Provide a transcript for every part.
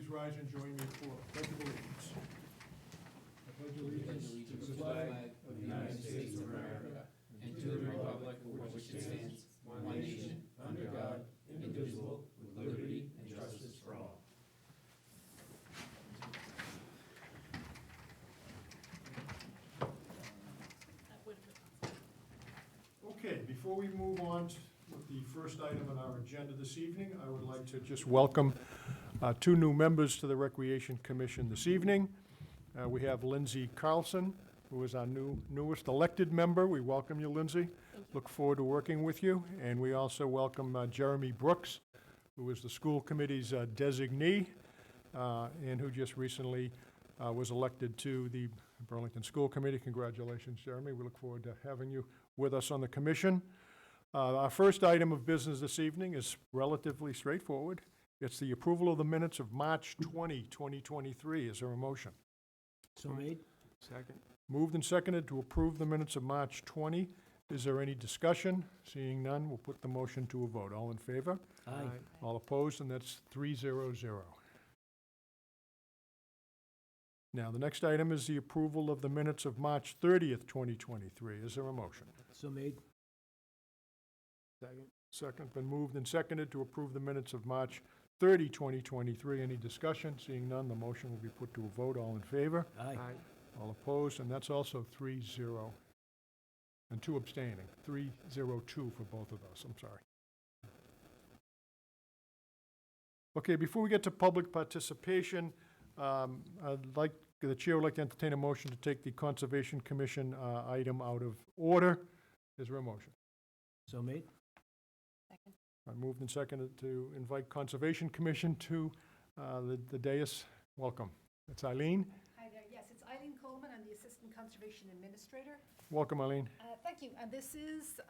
please rise and join me for Pledge of Allegiance. I pledge allegiance to the flag of the United States of America and to the republic for which it stands, one nation, under God, indivisible, with liberty and justice for all. Okay, before we move on with the first item on our agenda this evening, I would like to just welcome two new members to the Recreation Commission this evening. We have Lindsay Carlson, who is our newest elected member. We welcome you, Lindsay. Look forward to working with you. And we also welcome Jeremy Brooks, who is the school committee's designee, and who just recently was elected to the Burlington School Committee. Congratulations, Jeremy. We look forward to having you with us on the commission. Our first item of business this evening is relatively straightforward. It's the approval of the minutes of March 20, 2023. Is there a motion? So made. Second. Moved and seconded to approve the minutes of March 20. Is there any discussion? Seeing none, we'll put the motion to a vote. All in favor? Aye. All opposed, and that's 3-0-0. Now, the next item is the approval of the minutes of March 30th, 2023. Is there a motion? So made. Second. Second, been moved and seconded to approve the minutes of March 30, 2023. Any discussion? Seeing none, the motion will be put to a vote. All in favor? Aye. All opposed, and that's also 3-0. And two abstaining. 3-0-2 for both of those. I'm sorry. Okay, before we get to public participation, the chair would like to entertain a motion to take the Conservation Commission item out of order. Is there a motion? So made. Second. Moved and seconded to invite Conservation Commission to the dais. Welcome. It's Eileen. Hi there. Yes, it's Eileen Coleman. I'm the Assistant Conservation Administrator. Welcome, Eileen. Thank you. And this is,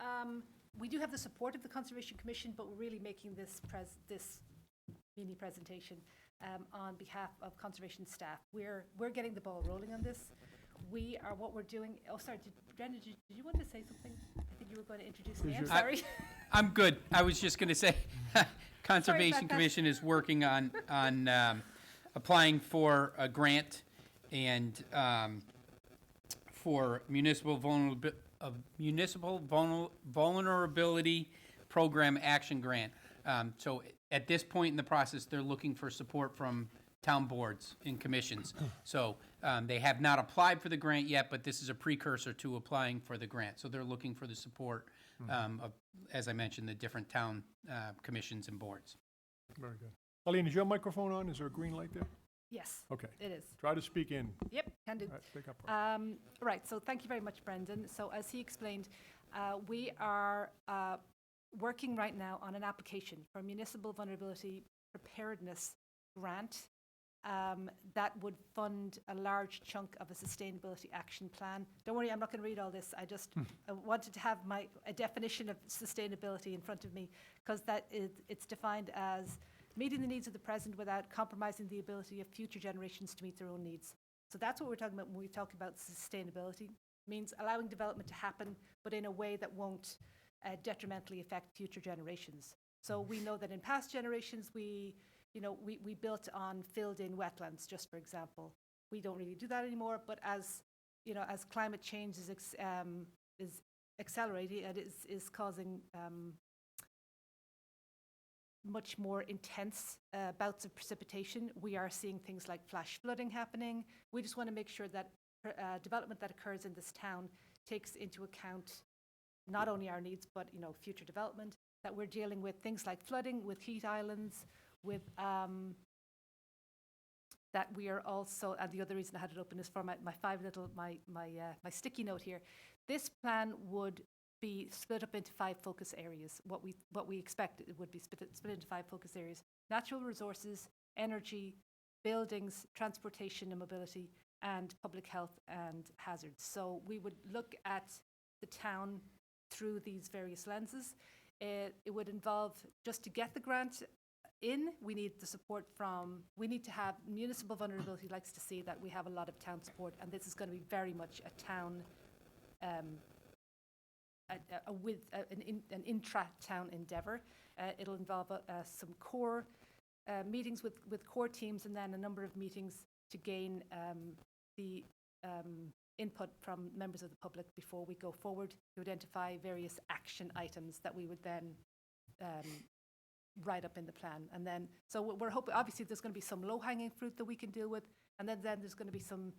we do have the support of the Conservation Commission, but we're really making this mini presentation on behalf of conservation staff. We're getting the ball rolling on this. What we're doing, oh, sorry, Brenda, did you want to say something? I think you were going to introduce me. I'm sorry. I'm good. I was just going to say, Conservation Sorry about that. Commission is working on applying for a grant and for municipal vulnerability program action grant. So at this point in the process, they're looking for support from town boards and commissions. So they have not applied for the grant yet, but this is a precursor to applying for the grant. So they're looking for the support of, as I mentioned, the different town commissions and boards. Very good. Eileen, is your microphone on? Is there a green light there? Yes, Okay. it is. Try to speak in. Yep, can do. All right, speak up. Right, so thank you very much, Brendan. So as he explained, we are working right now on an application for a municipal vulnerability preparedness grant that would fund a large chunk of a sustainability action plan. Don't worry, I'm not going to read all this. I just wanted to have a definition of sustainability in front of me, because it's defined as meeting the needs of the present without compromising the ability of future generations to meet their own needs. So that's what we're talking about when we talk about sustainability. It means allowing development to happen, but in a way that won't detrimentally affect future generations. So we know that in past generations, we built on filled-in wetlands, just for example. We don't really do that anymore, but as climate change is accelerating and is causing much more intense bouts of precipitation, we are seeing things like flash flooding happening. We just want to make sure that development that occurs in this town takes into account not only our needs, but future development, that we're dealing with things like flooding, with heat islands, with that we are also, and the other reason I had it open is for my sticky note here. This plan would be split up into 5 focus areas. What we expect it would be split into 5 focus areas: natural resources, energy, buildings, transportation and mobility, and public health and hazards. So we would look at the town through these various lenses. It would involve, just to get the grant in, we need the support we need to have, municipal vulnerability likes to see that we have a lot of town support, and this is going to be very much a town, an intra-town endeavour. It'll involve some core meetings with core teams and then a number of meetings to gain the input from members of the public before we go forward to identify various action items that we would then write up in the plan. And then, so we're hoping, obviously, there's going to be some low-hanging fruit that we can deal with, and then there's going to be some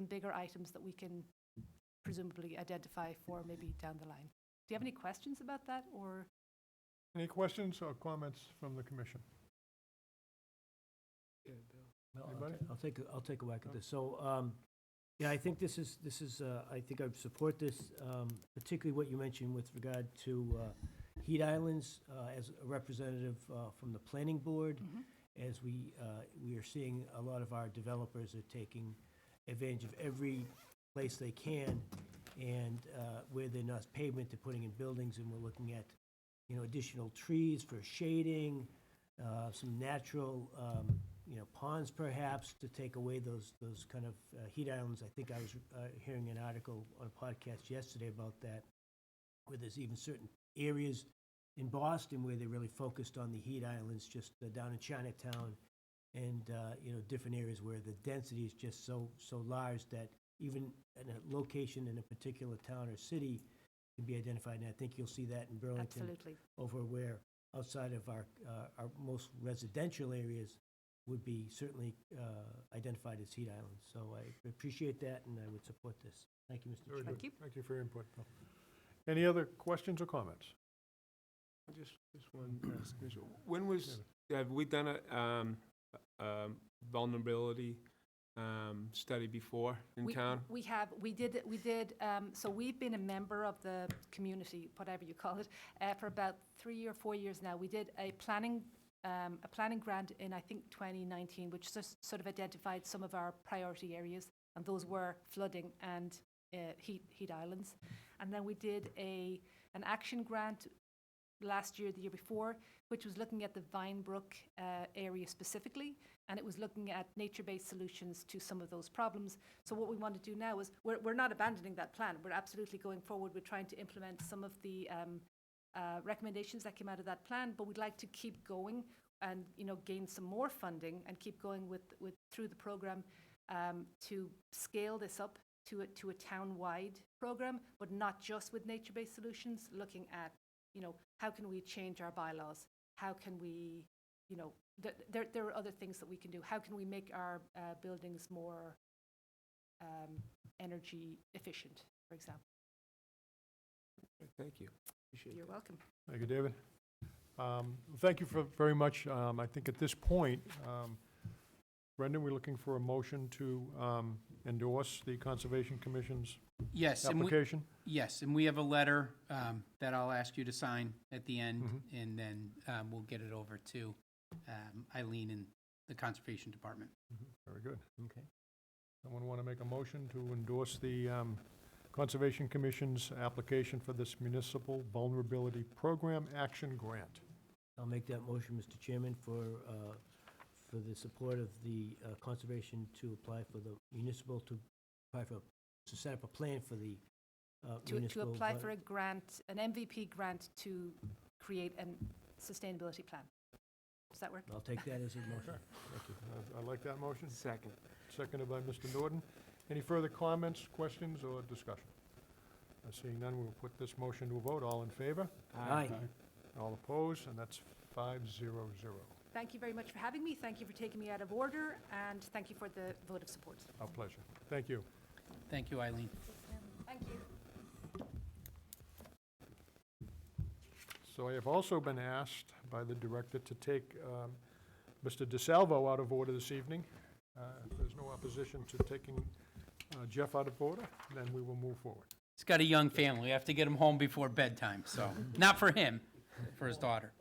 bigger items that we can presumably identify for maybe down the line. Do you have any questions about that, or? Any questions or comments from the commission? Well, Anybody? I'll take a whack at this. So, yeah, I think this is, I think I support this, particularly what you mentioned with regard to heat islands as a representative from the planning board. As we are seeing a lot of our developers are taking advantage of every place they can, and where they're not pavement, they're putting in buildings, and we're looking at, additional trees for shading, some natural, ponds perhaps to take away those kind of heat islands. I think I was hearing an article on a podcast yesterday about that, where there's even certain areas in Boston where they're really focused on the heat islands, just down in Chinatown, and different areas where the density is just so large that even in a location in a particular town or city can be identified. And I think you'll see that in Burlington. Absolutely. Over where outside of our most residential areas would be certainly identified as heat islands. So I appreciate that, and I would support this. Thank you, Mr. Very Chair. good. Thank you. Thank you for your input, Bill. Any other questions or comments? Just one question. When was, have we done a vulnerability study before in town? We have, we did, so we've been a member of the community, whatever you call it, for about 3 or 4 years now. We did a planning grant in, I think, 2019, which just sort of identified some of our priority areas, and those were flooding and heat islands. And then we did an action grant last year, the year before, which was looking at the Vinebrook area specifically, and it was looking at nature-based solutions to some of those problems. So what we want to do now is, we're not abandoning that plan. We're absolutely going forward with trying to implement some of the recommendations that came out of that plan, but we'd like to keep going and gain some more funding and keep going with through the program to scale this up to a town-wide program, but not just with nature-based solutions, looking at how can we change our bylaws? How can we, there are other things that we can do. How can we make our buildings more energy efficient, for example? Thank you. Appreciate You're welcome. Thank you, David. Thank you very much. I think at this point, Brendan, we're looking for a motion to endorse the Conservation Commission's Yes, application. and we have a letter that I'll ask you to sign at the end, and then we'll get it over to Eileen in the Conservation Department. Very good. Okay. Someone want to make a motion to endorse the Conservation Commission's application for this Municipal Vulnerability Program Action Grant? I'll make that motion, Mr. Chairman, for the support of the conservation to apply for the municipal, to set up a plan for the To municipal. apply for a grant, an MVP grant to create a sustainability plan. Does that work? I'll take that as a motion. Okay. Thank you. I like that motion. Second. Seconded by Mr. Norton. Any further comments, questions, or discussion? Seeing none, we'll put this motion to a vote. All in favor? Aye. All opposed? And that's 5-0-0. Thank you very much for having me. Thank you for taking me out of order, and thank you for the vote of support. Our pleasure. Thank you. Thank you, Eileen. Thank you. So I have also been asked by the director to take Mr. DeSalvo out of order this evening. If there's no opposition to taking Jeff out of order, then we will move forward. He's got a young family. We have to get him home before bedtime, so, not for him, for his daughter.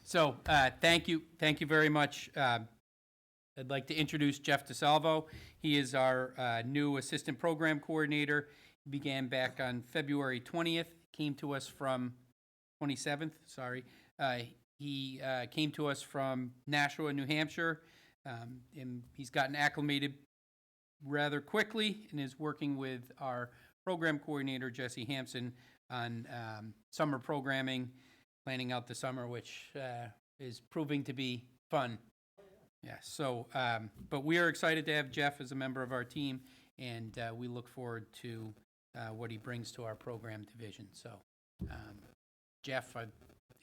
So, thank you very much. I'd like to introduce Jeff DeSalvo. He is our new Assistant Program Coordinator. He began back on February 20th, came to us from 27th, sorry. He came to us from Nashua, New Hampshire, and he's gotten acclimated rather quickly and is working with our program coordinator, Jesse Hampson, on summer programming, planning out the summer, which is proving to be fun Yeah, so, but we are excited to have Jeff as a member of our team, and we look forward to what he brings to our program division. So, Jeff,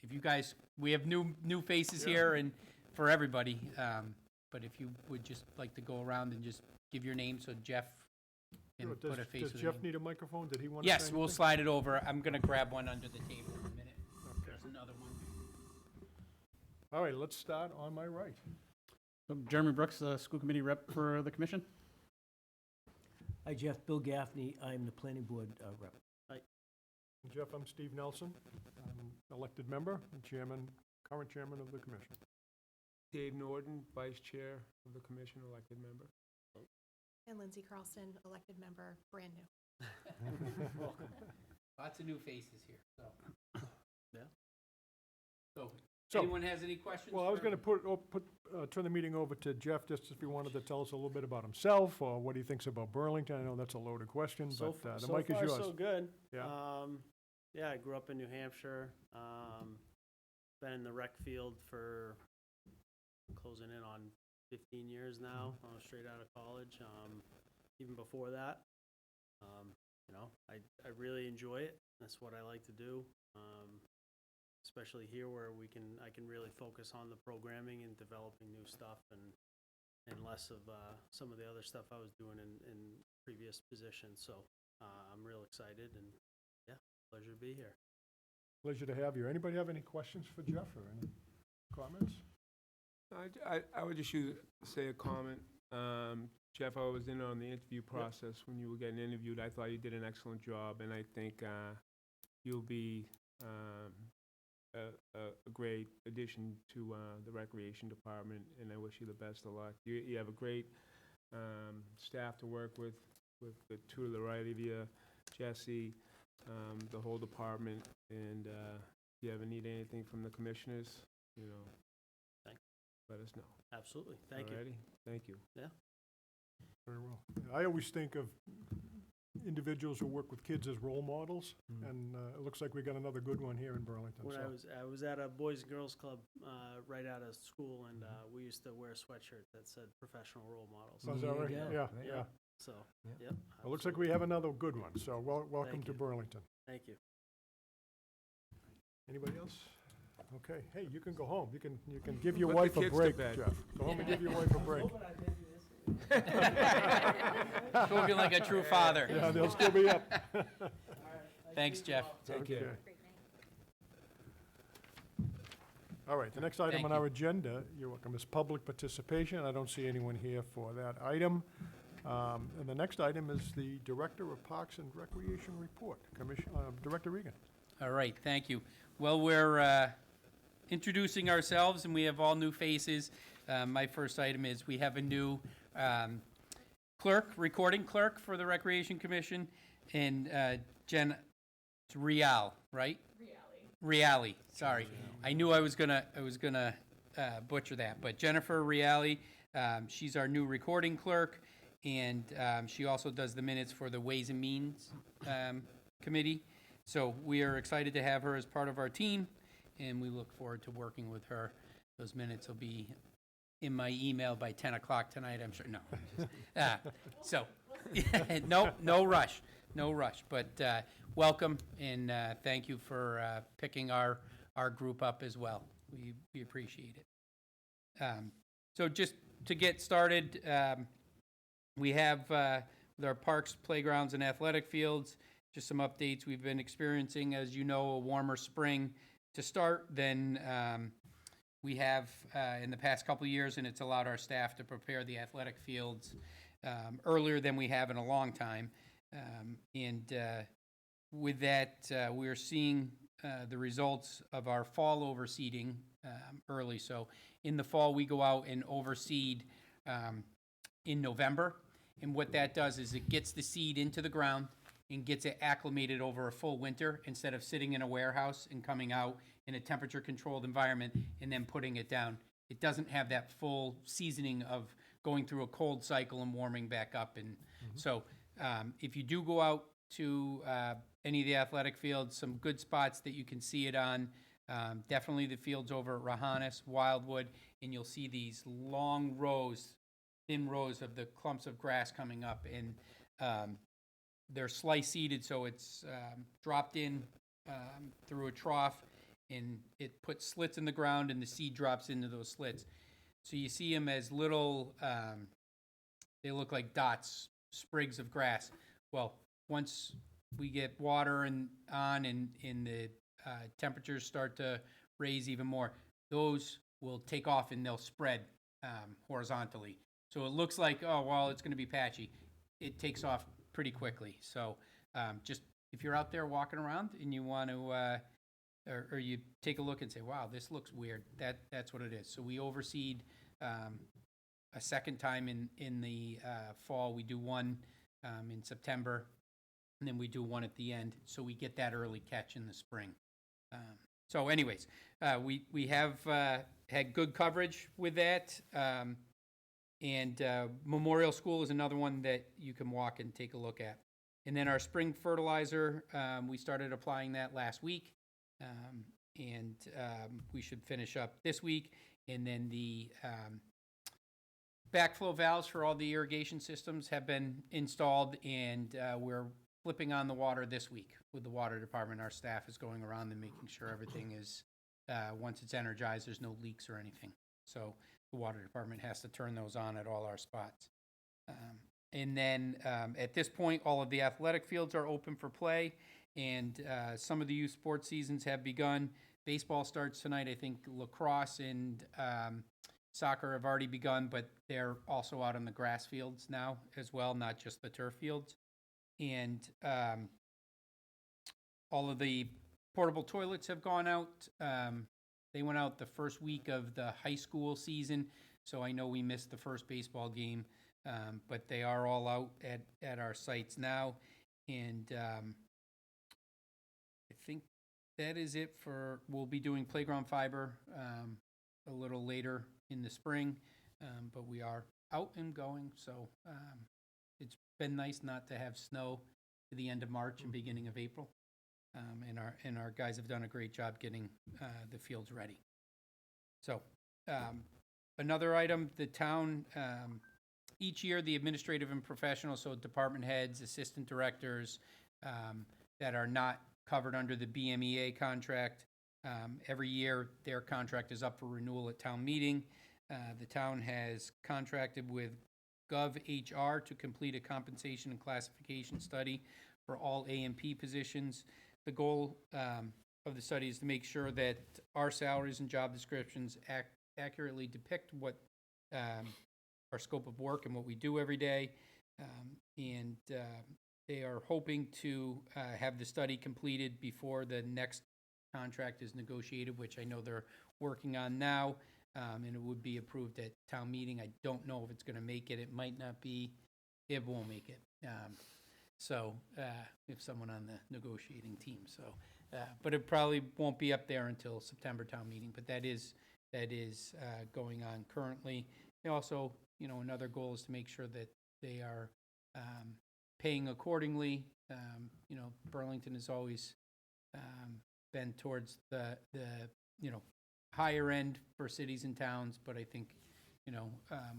if you guys, we have new faces Yeah. here and for everybody, but if you would just like to go around and just give your name so Jeff can Sure. put a face Does with a Jeff name. need a microphone? Did he want to say Yes, we'll anything? slide it over. I'm gonna grab one under the table in a minute. Okay. There's another one. All right, let's start on my right. So Jeremy Brooks, the school committee rep for the commission. Hi, Jeff. Bill Gaffney. I'm the planning board rep. Jeff, I'm Steve Nelson. I'm elected member and current chairman of the commission. Dave Norton, vice chair of the commission, elected member. And Lindsay Carlson, elected member, brand new. Lots of new faces here, so. Yeah. So, So- anyone has any questions? Well, I was for- going to turn the meeting over to Jeff, just if he wanted to tell us a little bit about himself, or what he thinks about Burlington. I know that's a loaded question, So, but the so mic is far, yours. so good. Yeah. Yeah, I grew up in New Hampshire. Been in the rec field for closing in on 15 years now. I was straight out of college. Even before that, you know, I really enjoy it. That's what I like to do. Especially here where I can really focus on the programming and developing new stuff and less of some of the other stuff I was doing in previous positions. So I'm real excited and yeah, pleasure to be here. Pleasure to have you. Anybody have any questions for Jeff, or any comments? I would just say a comment. Jeff, I was in on the interview process when you were getting interviewed. I thought you did an excellent job, and I think you'll be a great addition to the recreation department, and I wish you the best of luck. You have a great staff to work with the two to the right of you, Jesse, the whole department, and if you ever need anything from the commissioners, you know, Thank- let us know. Absolutely. Thank you. Alrighty? Thank you. Very well. I always think of individuals who work with kids as role models, and it looks like we got another good one here in Burlington. When So, I was at a Boys and Girls Club right out of school, and we used to wear sweatshirts that said professional role models. is that right? Yeah. Yeah, Yeah. yeah. So, Yeah. yep. It looks like we have another good one, so welcome Thank to you. Burlington. Thank you. Anybody else? Okay, hey, you can go home. You can give your Put the wife a kids to break, bed. Jeff. Go home and give your wife a break. Spoken like a true father. Yeah, they'll still be up. Thanks, Jeff. Take care. Okay. All right, the next item Thank on you. our agenda, you're welcome, is public participation. I don't see anyone here for that item. And the next item is the Director of Parks and Recreation Report. Director Regan. All right, thank you. Well, we're introducing ourselves, and we have all new faces. My first item is we have a new recording clerk for the Recreation Commission, and Jen, it's Rial, right? Riali, sorry. I knew I was gonna butcher that, but Jennifer Riali, she's our new recording clerk, and she also does the minutes for the Ways and Means Committee. So we are excited to have her as part of our team, and we look forward to working with her. Those minutes will be in my email by 10 o'clock tonight, I'm sure. No. So, no rush, but welcome, and thank you for picking our group up as well. We appreciate it. So just to get started, we have with our parks, playgrounds, and athletic fields, just some updates. We've been experiencing, as you know, a warmer spring to start than we have in the past couple of years, and it's allowed our staff to prepare the athletic fields earlier than we have in a long time. And with that, we are seeing the results of our fall overseeding early. So in the fall, we go out and overseed in November. And what that does is it gets the seed into the ground and gets it acclimated over a full winter instead of sitting in a warehouse and coming out in a temperature-controlled environment and then putting it down. It doesn't have that full seasoning of going through a cold cycle and warming back up. And so if you do go out to any of the athletic fields, some good spots that you can see it on Definitely the fields over at Rahanis, Wildwood, and you'll see these long rows, thin rows of the clumps of grass coming up, and they're slice seeded, so it's dropped in through a trough, and it puts slits in the ground, and the seed drops into those slits. So you see them as little, they look like dots, sprigs of grass. Well, once we get water and the temperatures start to raise even more, those will take off and they'll spread horizontally. So it looks like, oh, well, it's going to be patchy. It takes off pretty quickly. So just if you're out there walking around and you want to, or you take a look and say, wow, this looks weird, that's what it is. So we overseed a second time in the fall. We do one in September, and then we do one at the end. So we get that early catch in the spring. So anyways, we have had good coverage with that. And Memorial School is another one that you can walk and take a look at. And then our spring fertilizer, we started applying that last week. And we should finish up this week. And then the backflow valves for all the irrigation systems have been installed, and we're flipping on the water this week with the water department. Our staff is going around and making sure everything is, once it's energized, there's no leaks or anything. So the water department has to turn those on at all our spots. And then at this point, all of the athletic fields are open for play, and some of the youth sports seasons have begun. Baseball starts tonight. I think lacrosse and soccer have already begun, but they're also out on the grass fields now as well, not just the turf fields. And all of the portable toilets have gone out. They went out the first week of the high school season, so I know we missed the first baseball game, but they are all out at our sites now. And I think that is it for, we'll be doing playground fiber a little later in the spring, but we are out and going, so it's been nice not to have snow to the end of March and beginning of April. And our guys have done a great job getting the fields ready. So another item, the town, each year the administrative and professional, so department heads, assistant directors that are not covered under the BMEA contract, every year their contract is up for renewal at town meeting. The town has contracted with GovHR to complete a compensation and classification study for all A&P positions. The goal of the study is to make sure that our salaries and job descriptions accurately depict what our scope of work and what we do every day. And they are hoping to have the study completed before the next contract is negotiated, which I know they're working on now, and it would be approved at town meeting. I don't know if it's going to make it. It might not be. It won't make it. So if someone on the negotiating team, so, but it probably won't be up there until September town meeting, but that is going on currently. And also, another goal is to make sure that they are paying accordingly. Burlington has always been towards the higher end for cities and towns, but I think,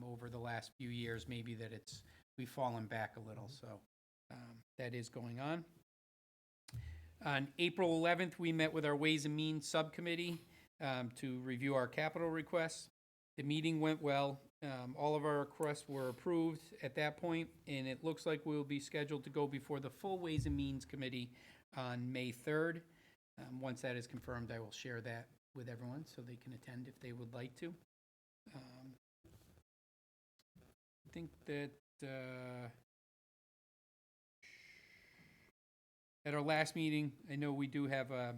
over the last few years, maybe that we've fallen back a little, so that is going on. On April 11th, we met with our Ways and Means Subcommittee to review our capital requests. The meeting went well. All of our requests were approved at that point, and it looks like we will be scheduled to go before the full Ways and Means Committee on May 3rd. Once that is confirmed, I will share that with everyone so they can attend if they would like to. I think that at our last meeting, I know we do have a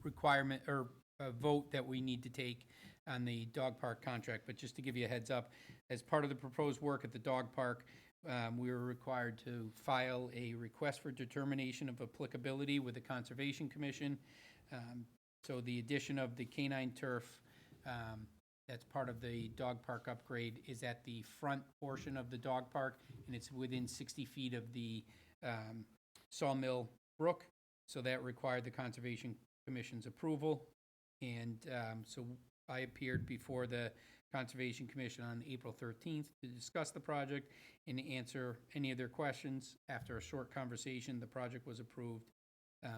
requirement or a vote that we need to take on the dog park contract, but just to give you a heads up, as part of the proposed work at the dog park, we were required to file a request for determination of applicability with the Conservation Commission. So the addition of the canine turf, that's part of the dog park upgrade, is at the front portion of the dog park, and it's within 60 feet of the Sawmill Brook. So that required the Conservation Commission's approval. And so I appeared before the Conservation Commission on April 13th to discuss the project and answer any of their questions. After a short conversation, the project was approved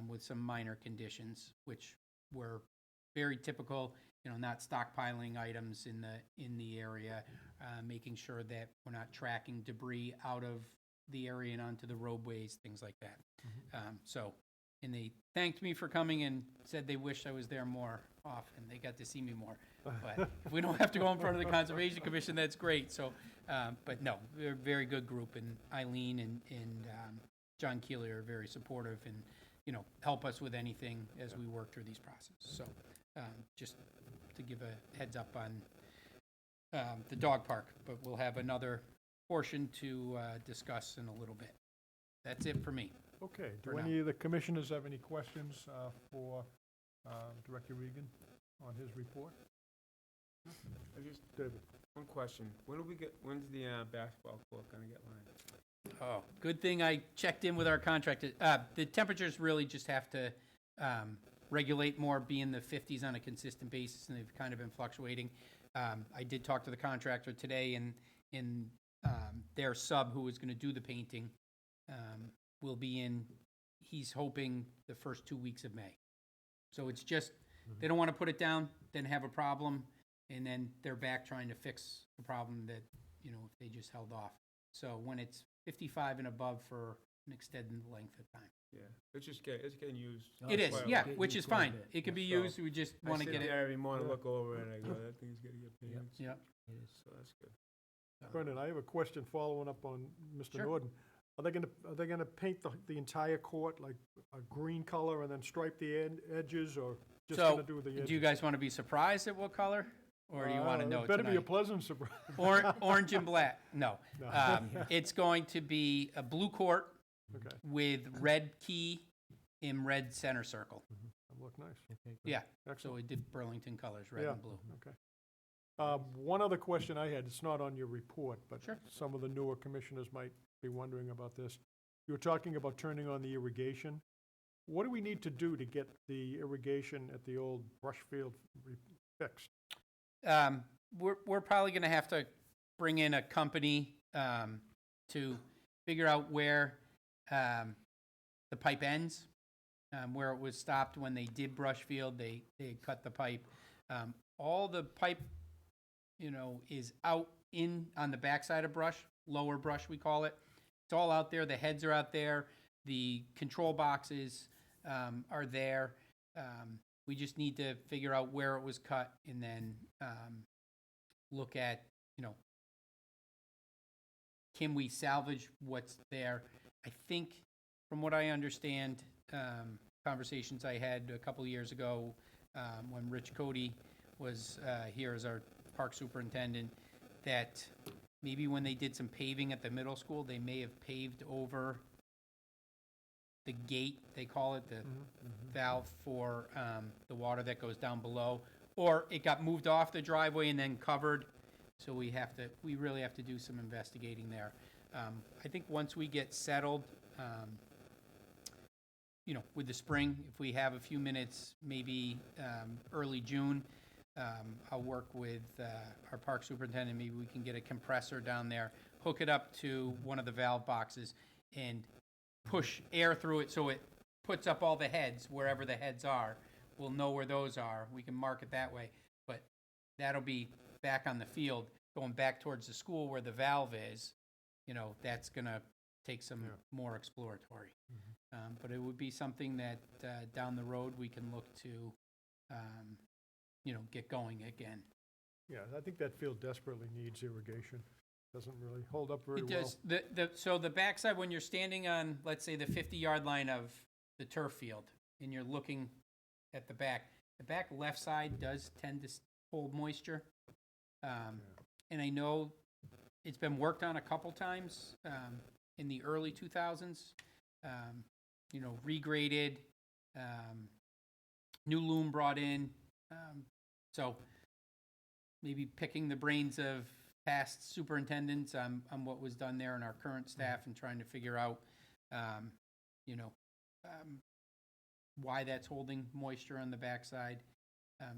with some minor conditions, which were very typical, not stockpiling items in the area, making sure that we're not tracking debris out of the area and onto the roadways, things like that. And they thanked me for coming and said they wished I was there more often. They got to see me more. But if we don't have to go in front of the Conservation Commission, that's great. So, but no, they're a very good group, and Eileen and John Keely are very supportive and, help us with anything as we work through these processes. So, just to give a heads up on the dog park, but we'll have another portion to discuss in a little bit. That's it for me. Okay, For do now. any of the commissioners have any questions for Director Regan on his report? I just, David? one question. When's the basketball court gonna get lined? Oh, good thing I checked in with our contractor. The temperatures really just have to regulate more, be in the 50s on a consistent basis, and they've kind of been fluctuating. I did talk to the contractor today, and their sub, who is going to do the painting, will be in, he's hoping, the first 2 weeks of May. So it's just, they don't want to put it down, then have a problem, and then they're back trying to fix the problem that, if they just held off. So when it's 55 and above for an extended length of time. Yeah, it's getting used. It is, quite a yeah, lot. which is Quite a fine. bit. It can be So, used, we just I want to sit get it. there every morning, Yeah. look over it, and I go, that thing's gonna get Yep. painted. Yeah. It is. So that's good. Brendan, I have a question following up on Mr. Sure. Norden. Are they gonna paint the entire court like a green color and then stripe the edges, or just So, gonna do the edges? do you guys want to be surprised at what color? Or do you want to know It better be a tonight? pleasant surprise. Orange and black, no. No. It's going to be a blue court Okay, with red key in red center circle. that'll look nice. Okay, great. Yeah, so Excellent. we did Burlington colors, red Yeah. and blue. Okay. One other question I had, it's not on your report, but Sure. some of the newer commissioners might be wondering about this. You were talking about turning on the irrigation. What do we need to do to get the irrigation at the old brush field fixed? We're probably going to have to bring in a company to figure out where the pipe ends, where it was stopped when they did brush field, they had cut the pipe. All the pipe, is out on the backside of brush, lower brush we call it. It's all out there, the heads are out there, the control boxes are there. We just need to figure out where it was cut and then look at, can we salvage what's there? I think, from what I understand, conversations I had a couple of years ago when Rich Cody was here as our park superintendent, that maybe when they did some paving at the middle school, they may have paved over the gate, they call it, the valve for the water that goes down below, or it got moved off the driveway and then covered. So we really have to do some investigating there. I think once we get settled, with the spring, if we have a few minutes, maybe early June, I'll work with our park superintendent, maybe we can get a compressor down there, hook it up to one of the valve boxes, and push air through it so it puts up all the heads, wherever the heads are. We'll know where those are. We can mark it that way. But that'll be back on the field, going back towards the school where the valve is. That's going to take some more exploratory. But it would be something that down the road we can look to, get going again. Yeah, I think that field desperately needs irrigation. Doesn't really hold up very It well. does. So the backside, when you're standing on, let's say, the 50-yard line of the turf field, and you're looking at the back left side does tend to hold moisture. And I know it's been worked on a couple times in the early 2000s, regraded, new loom brought in. So maybe picking the brains of past superintendents on what was done there and our current staff and trying to figure out, why that's holding moisture on the backside.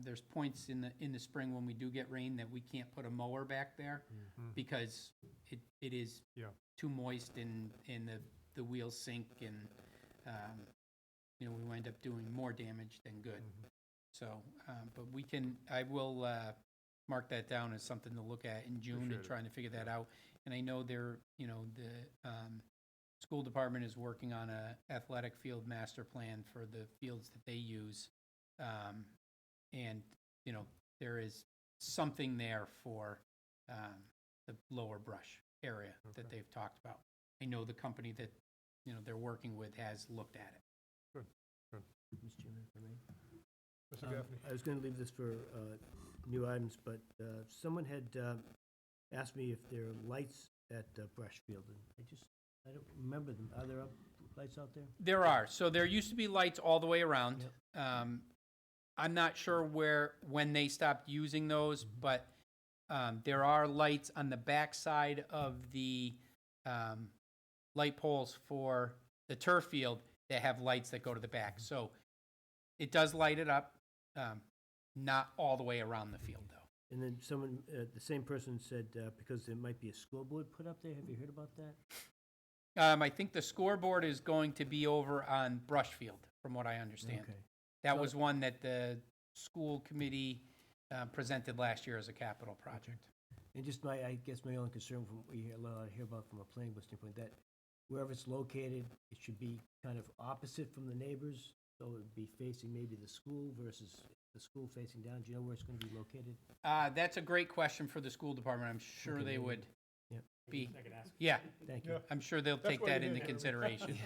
There's points in the spring when we do get rain that we can't put a mower back there because it is Yeah. too moist and the wheels sink and, we wind up doing more damage than good. So, but I will mark that down as something to look at in June and Appreciate it. trying to figure that out. And I know the school department is working on a athletic field master plan for the fields that they use. And, there is something there for the lower brush area that they've talked about. I know the company that, they're working with has looked at it. Mr. Chairman, if I may. Mr. Gaffney? I was going to leave this for new items, but someone had asked me if there are lights at Brushfield, and I don't remember them. Are there lights out there? There are. So there used to be lights all the way around. I'm not sure when they stopped using those, but there are lights on the backside of the light poles for the turf field that have lights that go to the back. So it does light it up, not all the way around the field, though. And then someone, the same person said, because there might be a scoreboard put up there. Have you heard about that? I think the scoreboard is going to be over on Brushfield, from what I understand. Okay. That was one that the school committee presented last year as a capital project. And just I guess my only concern from what we hear about from a planning board standpoint, that wherever it's located, it should be kind of opposite from the neighbors. So it would be facing maybe the school versus the school facing down. Do you know where it's going to be located? That's a great question for the school department. I'm sure Okay, they maybe. would Yep. be, I could ask. yeah, Thank you. Yeah. I'm sure they'll That's take why that you're into here. consideration.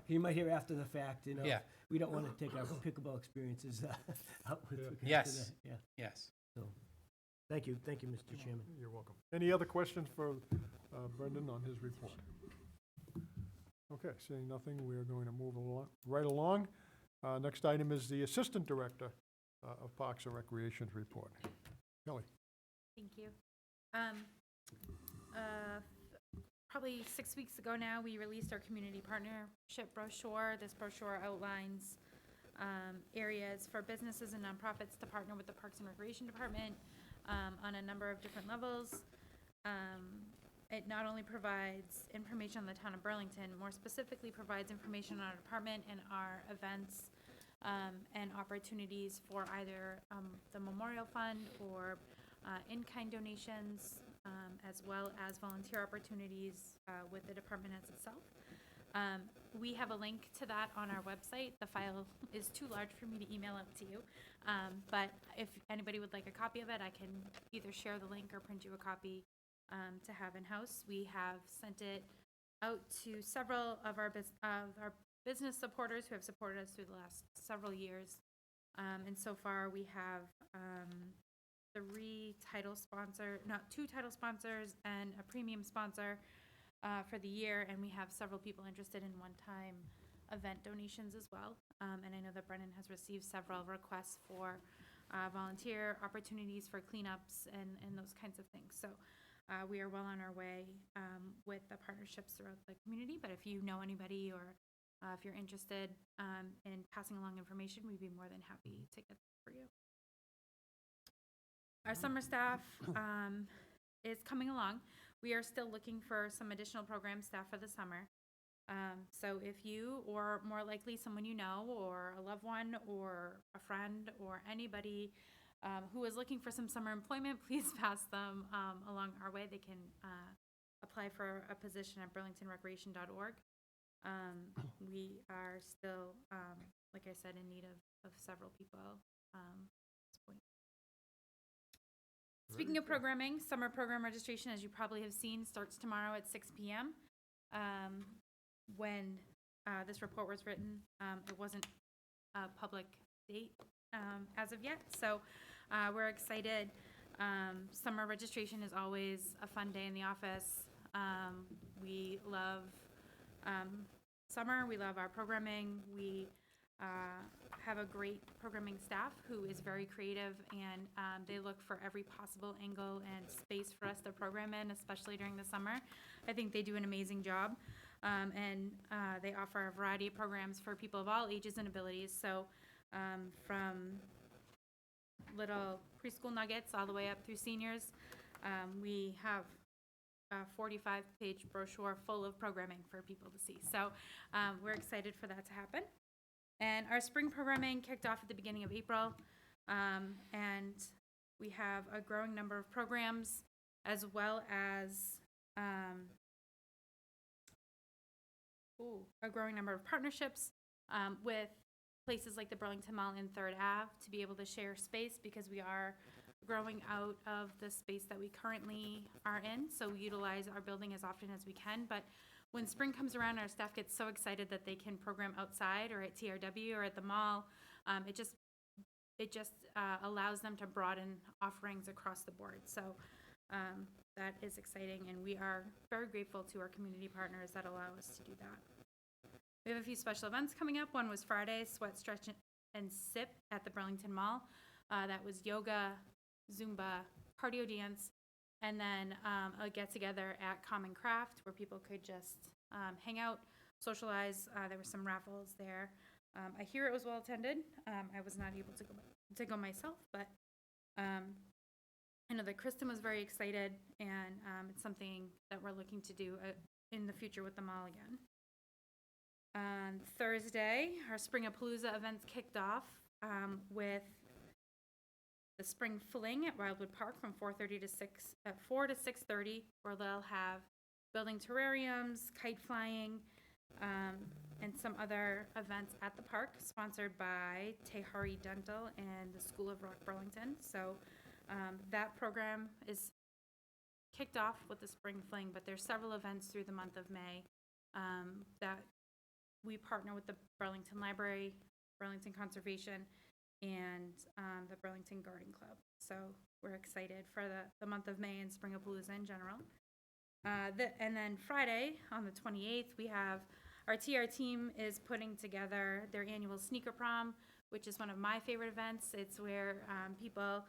You might hear after the fact, Yeah. We don't want to take our pickleball experiences out with Yeah. regard to Yes. that. Yeah. Yes. So, thank you, Mr. Chairman. You're welcome. Any other questions for Brendan on his report? Okay, seeing nothing, we are going to move right along. Next item is the Assistant Director of Parks and Recreation's report. Kelly? Thank you. Probably 6 weeks ago now, we released our community partnership brochure. This brochure outlines areas for businesses and nonprofits to partner with the Parks and Recreation Department on a number of different levels. It not only provides information on the town of Burlington, more specifically provides information on our department and our events and opportunities for either the Memorial Fund or in-kind donations, as well as volunteer opportunities with the department as itself. We have a link to that on our website. The file is too large for me to email out to you. But if anybody would like a copy of it, I can either share the link or print you a copy to have in-house. We have sent it out to several of our business supporters who have supported us through the last several years. And so far, we have two title sponsors and a premium sponsor for the year, and we have several people interested in one-time event donations as well. And I know that Brennan has received several requests for volunteer opportunities for cleanups and those kinds of things. So we are well on our way with the partnerships throughout the community, but if you know anybody or if you're interested in passing along information, we'd be more than happy to get that for you. Our summer staff is coming along. We are still looking for some additional program staff for the summer. So if you, or more likely someone you know, or a loved one, or a friend, or anybody who is looking for some summer employment, please pass them along our way. They can apply for a position at burlingtonrecreation.org. We are still, like I said, in need of several people at this point. Speaking of programming, summer program registration, as you probably have seen, starts tomorrow at 6 p.m. When this report was written, it wasn't a public date as of yet, so we're excited. Summer registration is always a fun day in the office. We love summer. We love our programming. We have a great programming staff who is very creative, and they look for every possible angle and space for us to program in, especially during the summer. I think they do an amazing job. And they offer a variety of programs for people of all ages and abilities. So from little preschool nuggets all the way up through seniors, we have a 45-page brochure full of programming for people to see. So we're excited for that to happen. And our spring programming kicked off at the beginning of April. And we have a growing number of programs as well as a growing number of partnerships with places like the Burlington Mall and Third Ave to be able to share space, because we are growing out of the space that we currently are in. So we utilize our building as often as we can. But when spring comes around, our staff gets so excited that they can program outside or at TRW or at the mall. It just allows them to broaden offerings across the board. So that is exciting, and we are very grateful to our community partners that allow us to do that. We have a few special events coming up. One was Friday, Sweat, Stretch, and Sip at the Burlington Mall. That was yoga, Zumba, cardio dance, and then a get-together at Common Craft where people could just hang out, socialize. There were some raffles there. I hear it was well attended. I was not able to go myself, but I know that Kristen was very excited, and it's something that we're looking to do in the future with the mall again. On Thursday, our Springapalooza events kicked off with the Spring Fling at Wildwood Park from 4 to 6:30, where they'll have building terrariums, kite flying, and some other events at the park, sponsored by Tehari Dental and the School of Rock Burlington. So that program is kicked off with the Spring Fling, but there's several events through the month of May that we partner with the Burlington Library, Burlington Conservation, and the Burlington Garden Club. So we're excited for the month of May and Springapalooza in general. And then Friday, on the 28th, we have our TR team is putting together their annual sneaker prom, which is one of my favorite events. It's where people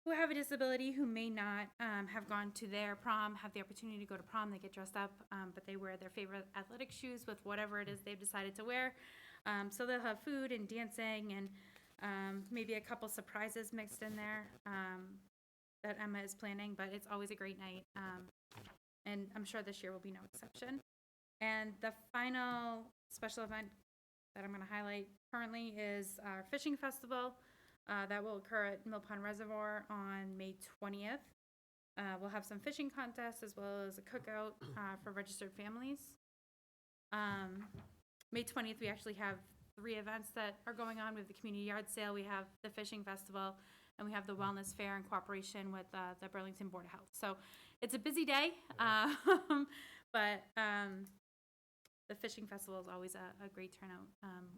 who have a disability who may not have gone to their prom have the opportunity to go to prom. They get dressed up, but they wear their favorite athletic shoes with whatever it is they've decided to wear. So they'll have food and dancing and maybe a couple surprises mixed in there that Emma is planning, but it's always a great night. And I'm sure this year will be no exception. And the final special event that I'm going to highlight currently is our fishing festival that will occur at Mill Pond Reservoir on May 20th. We'll have some fishing contests as well as a cookout for registered families. May 20th, we actually have 3 events that are going on. We have the community yard sale, we have the fishing festival, and we have the wellness fair in cooperation with the Burlington Board of Health. So it's a busy day, but the fishing festival is always a great turnout,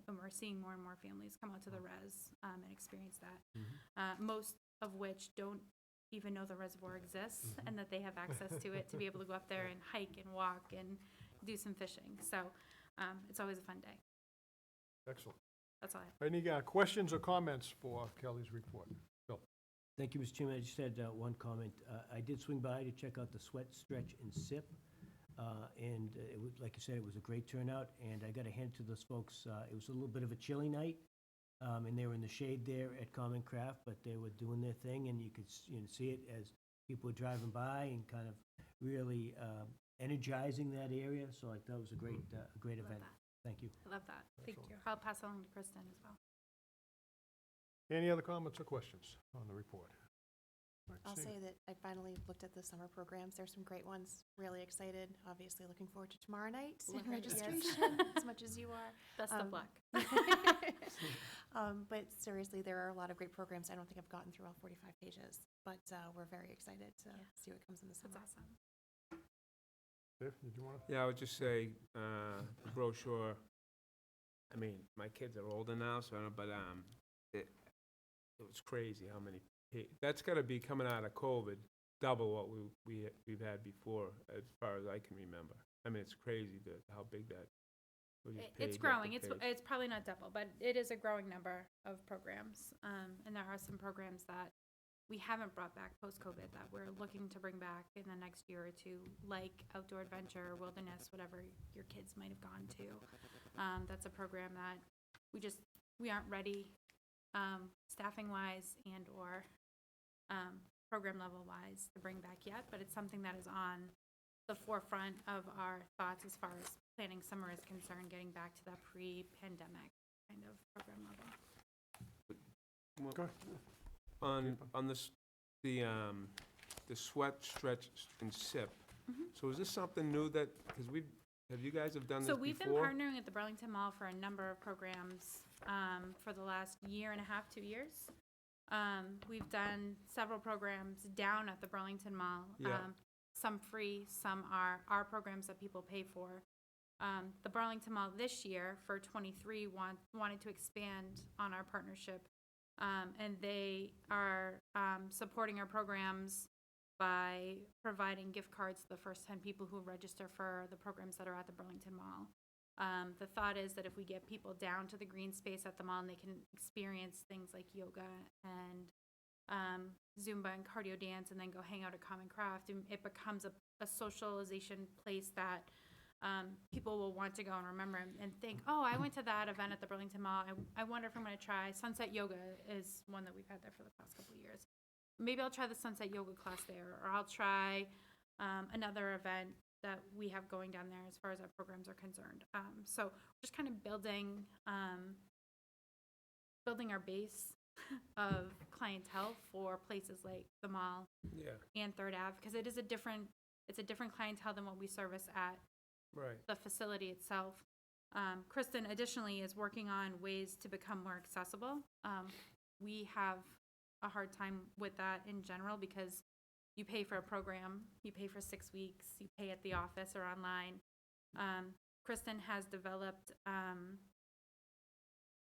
and we're seeing more and more families come out to the res and experience that, most of which don't even know the reservoir exists and that they have access to it to be able to go up there and hike and walk and do some fishing. So it's always a fun day. Excellent. That's all I have. Any questions or comments for Kelly's report? Bill? Thank you, Mr. Chairman. I just had one comment. I did swing by to check out the Sweat, Stretch, and Sip. And it was, like you said, it was a great turnout. And I got to hand to those folks. It was a little bit of a chilly night. And they were in the shade there at Common Craft, but they were doing their thing. And you could see it as people were driving by and kind of really energizing that area. So I thought it was a great event. That. Thank you. I love that. Thank you. I'll pass it along to Kristen as well. Any other comments or questions on the report? Right, I'll Steve? say that I finally looked at the summer programs. There's some great ones. Really excited. Obviously looking forward to tomorrow night and registration as much as you are. Best of luck. But seriously, there are a lot of great programs. I don't think I've gotten through all 45 pages, but we're very excited to see what comes in the summer. That's awesome. Dave, did you want to? Yeah, I would just say, the brochure, I mean, my kids are older now, so I don't, but, it was crazy how many, that's gotta be coming out of COVID, double what we've had before, as far as I can remember. I mean, it's crazy how big that. It's growing. It's probably not double, but it is a growing number of programs. And there are some programs that we haven't brought back post-COVID that we're looking to bring back in the next year or two, like outdoor adventure, wilderness, whatever your kids might have gone to. That's a program that we aren't ready, staffing-wise and/or program level-wise to bring back yet, but it's something that is on the forefront of our thoughts as far as planning summer is concerned, getting back to that pre-pandemic kind of program level. Well, Go ahead. On this, the sweat, stretch, and sip. So is this something new that, because have you guys have done this So before? we've been partnering at the Burlington Mall for a number of programs for the last year and a half, 2 years. We've done several programs down at the Burlington Mall. Yeah. Some free, some are our programs that people pay for. The Burlington Mall this year for 23 wanted to expand on our partnership. And they are supporting our programs by providing gift cards to the first 10 people who register for the programs that are at the Burlington Mall. The thought is that if we get people down to the green space at the mall and they can experience things like yoga and Zumba and cardio dance and then go hang out at Common Craft, and it becomes a socialization place that people will want to go and remember and think, oh, I went to that event at the Burlington Mall. I wonder if I'm going to try Sunset Yoga is one that we've had there for the past couple of years. Maybe I'll try the Sunset Yoga class there, or I'll try another event that we have going down there as far as our programs are concerned. So just kind of building our base of clientele for places like the mall Yeah, and Third Ave, because it's a different clientele than what we service at right. the facility itself. Kristen additionally is working on ways to become more accessible. We have a hard time with that in general because you pay for a program, you pay for 6 weeks, you pay at the office or online. Kristen has developed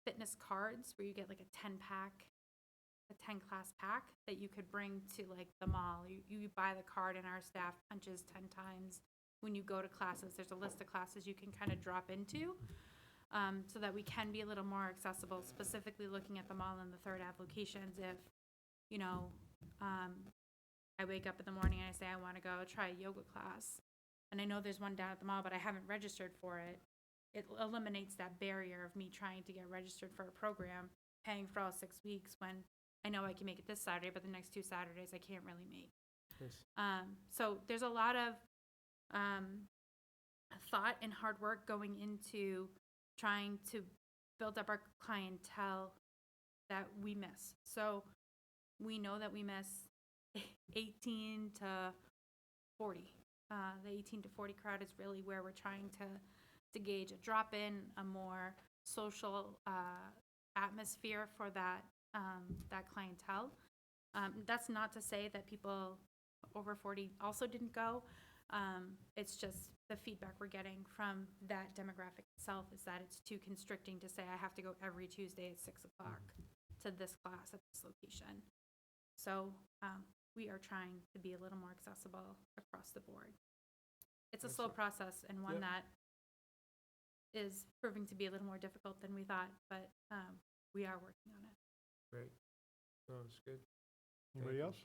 fitness cards where you get like a 10 class pack that you could bring to like the mall. You buy the card and our staff punches 10 times. When you go to classes, there's a list of classes you can kind of drop into so that we can be a little more accessible, specifically looking at the mall and the Third Ave locations. If, you know, I wake up in the morning and I say I want to go try a yoga class, and I know there's one down at the mall, but I haven't registered for it, it eliminates that barrier of me trying to get registered for a program, paying for all 6 weeks when I know I can make it this Saturday, but the next 2 Saturdays I can't really make. Yes. So there's a lot of thought and hard work going into trying to build up our clientele that we miss. So we know that we miss 18 to 40. The 18 to 40 crowd is really where we're trying to gauge a drop in, a more social atmosphere for that clientele. That's not to say that people over 40 also didn't go. It's just the feedback we're getting from that demographic itself is that it's too constricting to say I have to go every Tuesday at 6 o'clock to this class at this location. So we are trying to be a little more accessible across the board. It's a slow process and one that is proving to be a little more difficult than we thought, but we are working on it. Great. Oh, it's good. Anybody else?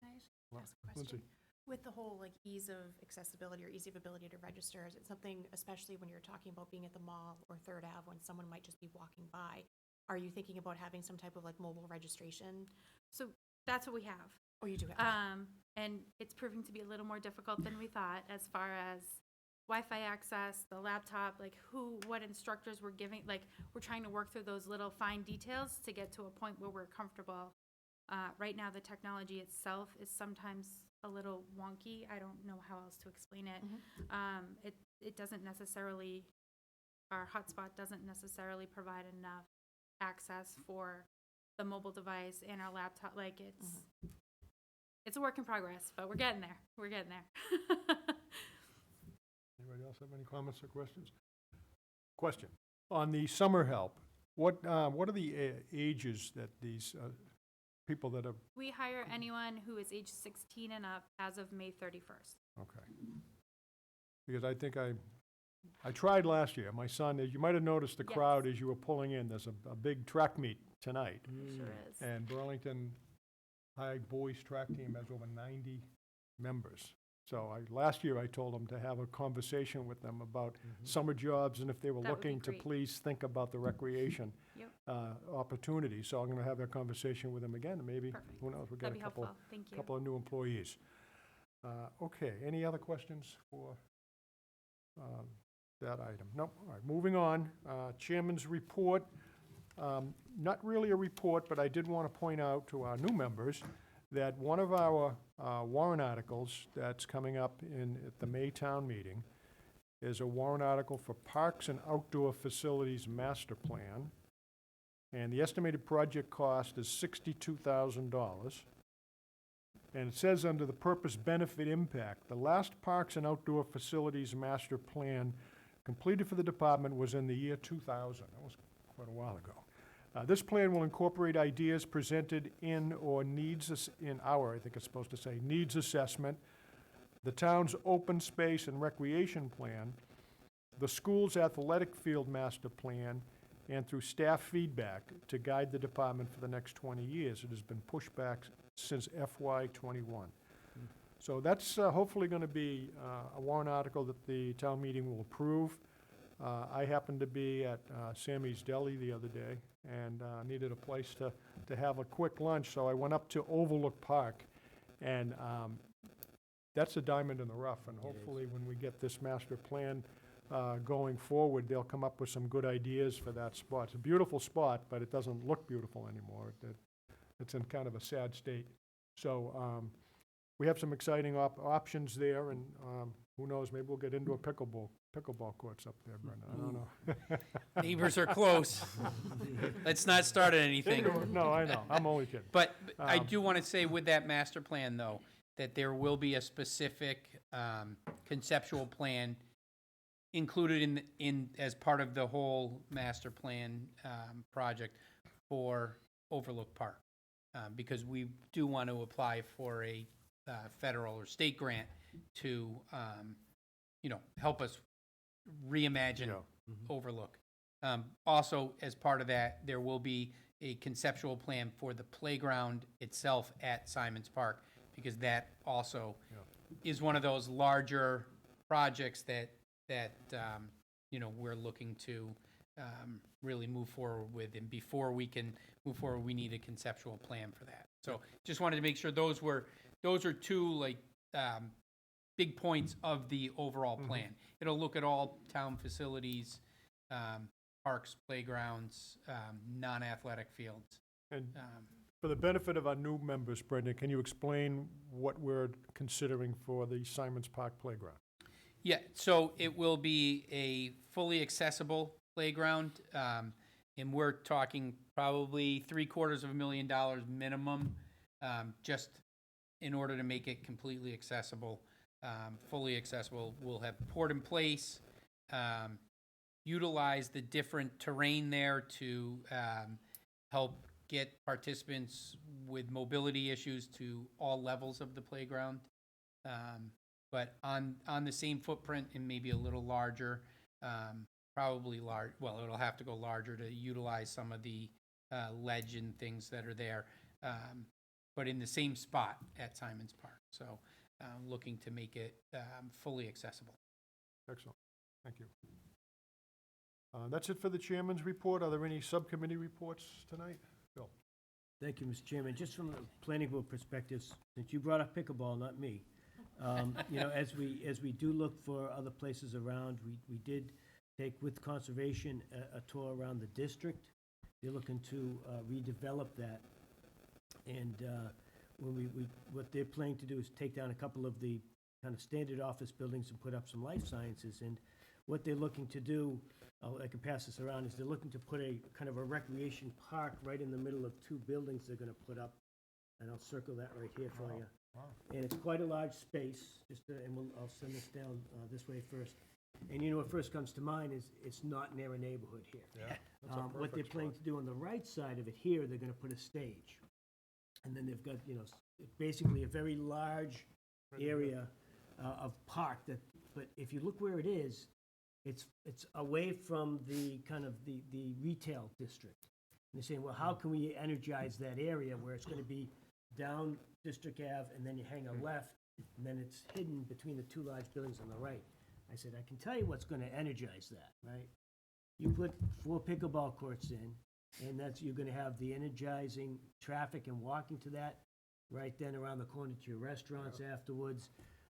Can I just Well, ask a question? Lindsay. With the whole like ease of accessibility or ease of ability to register, is it something, especially when you're talking about being at the mall or Third Ave, when someone might just be walking by, are you thinking about having some type of like mobile registration? So that's what we have. Or you do have? And it's proving to be a little more difficult than we thought as far as Wi-Fi access, the laptop, like what instructors we're giving, like we're trying to work through those little fine details to get to a point where we're comfortable. Right now, the technology itself is sometimes a little wonky. I don't know how else to explain it. It doesn't necessarily, our hotspot doesn't necessarily provide enough access for the mobile device and our laptop. Like it's a work in progress, but we're getting there. We're getting there. Anybody else have any comments or questions? Question. On the summer help, what are the ages that these people that have, We hire anyone who is age 16 and up as of May 31st. okay. Because I think I tried last year. My son, as you might have noticed the Yes. crowd as you were pulling in, there's a big track meet tonight. Sure is. And Burlington high boys track team has over 90 members. So last year I told them to have a conversation with them about summer jobs and if they were That would be looking to great. please think about the recreation Yep. opportunity. So I'm going to have that conversation with them again, and maybe, Perfect. who knows, we'll get That'd a be couple, helpful. Thank you. couple of new employees. Okay, any other questions for that item? Nope, all right, moving on. Chairman's report. Not really a report, but I did want to point out to our new members that one of our warrant articles that's coming up at the May town meeting is a warrant article for Parks and Outdoor Facilities Master Plan. And the estimated project cost is $62,000. And it says under the purpose, benefit, impact, the last Parks and Outdoor Facilities Master Plan completed for the department was in the year 2000. That was quite a while ago. This plan will incorporate ideas presented in or needs, I think it's supposed to say, needs assessment, the town's open space and recreation plan, the school's athletic field master plan, and through staff feedback to guide the department for the next 20 years. It has been pushed back since FY '21. So that's hopefully going to be a warrant article that the town meeting will approve. I happened to be at Sammy's Deli the other day and needed a place to have a quick lunch, so I went up to Overlook Park, and that's a diamond in the rough, and hopefully when we get this master plan going forward, they'll come up with some good ideas for that spot. It's a beautiful spot, but it doesn't look beautiful anymore. It's in kind of a sad state. So we have some exciting options there, and who knows, maybe we'll get into a pickleball courts up there, Brendan. I don't know. Neighbors are close. Let's not start anything. No, I know. I'm only kidding. But I do want to say with that master plan, though, that there will be a specific conceptual plan included in as part of the whole master plan project for Overlook Park. Because we do want to apply for a federal or state grant to, help us reimagine Overlook. Also, as part of that, there will be a conceptual plan for the playground itself at Simons Park, because that also is one of those larger projects that we're looking to really move forward with. And before we can move forward, we need a conceptual plan for that. So just wanted to make sure those are two big points of the overall plan. It'll look at all town facilities, parks, playgrounds, non-athletic fields. And for the benefit of our new members, Brendan, can you explain what we're considering for the Simons Park Playground? Yeah, so it will be a fully accessible playground, and we're talking probably $750,000 minimum, just in order to make it completely accessible, fully accessible. We'll have port in place, utilize the different terrain there to help get participants with mobility issues to all levels of the playground. But on the same footprint and maybe a little larger, probably large, well, it'll have to go larger to utilize some of the ledge and things that are there, but in the same spot at Simons Park. So looking to make it fully accessible. Excellent. Thank you. That's it for the chairman's report. Are there any subcommittee reports tonight? Bill? Thank you, Mr. Chairman. Just from a planning board perspective, since you brought up pickleball, not me, as we do look for other places around, we did take with conservation a tour around the district. They're looking to redevelop that. And what they're planning to do is take down a couple of the kind of standard office buildings and put up some life sciences. And what they're looking to do, I can pass this around, is they're looking to put a kind of a recreation park right in the middle of two buildings they're going to put up. And I'll circle that right here for you. Wow. And it's quite a large space, I'll send this down this way first. And what first comes to mind is it's not near a neighborhood here. Yeah. What they're planning to do on the right side of it here, they're gonna put a stage. And then they've got, basically a very large area of park but if you look where it is, it's away from the kind of the retail district. And they're saying, well, how can we energize that area where it's gonna be down District Ave, and then you hang a left, and then it's hidden between the two large buildings on the right. I said, I can tell you what's gonna energize that, right? You put 4 pickleball courts in, and you're gonna have the energizing traffic and walking to that, right then around the corner to your restaurants afterwards.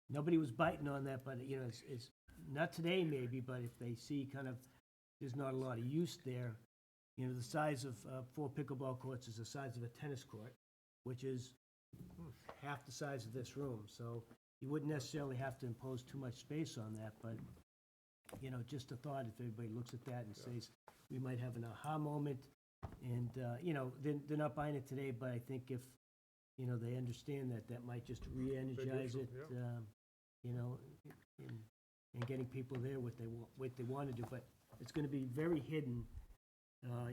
Nobody was biting on that, but, you know, it's, not today maybe, but if they see kind of, there's not a lot of use there, you know, the size of 4 pickleball courts is the size of a tennis court, which is half the size of this room, so you wouldn't necessarily have to impose too much space on that, but, you know, just a thought, if everybody looks at that and says, we might have an aha moment, and, you know, they're not buying it today, but I think if, you know, they understand that, that might just re-energize it, you know, and getting people there what they want to do, but it's gonna be very hidden,